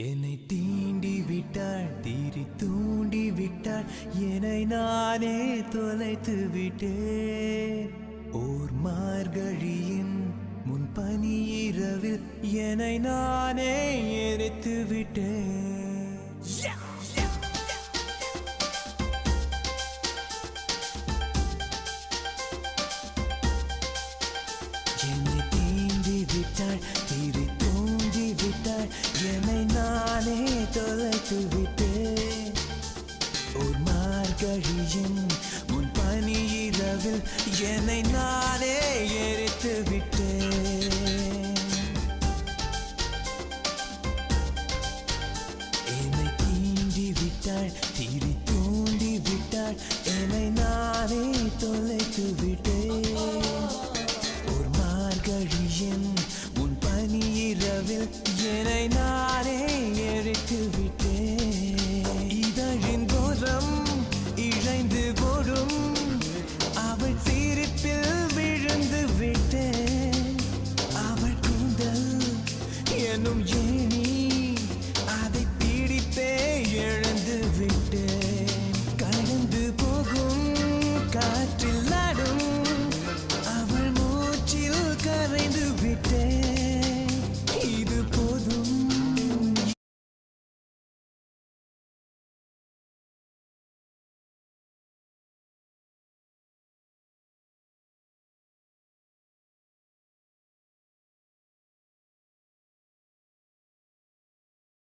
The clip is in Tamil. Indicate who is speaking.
Speaker 1: என்னை தீண்டி விட்டாள் தீரி தூண்டி விட்டாள் என்னை நானே தொலைத்து விட்டேன். ஓர் மார்கழியின் முன்பனி இரவில் என்னை நானே எரித்து விட்டேன். என்னை தீண்டி விட்டாள் தீரி தூண்டி விட்டாள் என்னை நானே தொலைத்து விட்டேன். ஒரு மார்கழியின் முன்பனி இரவில் என்னை நானே எரித்து விட்டேன். என்னை தீண்டி விட்டாள் தீரி தூண்டி விட்டாள் என்னை நானே தொலை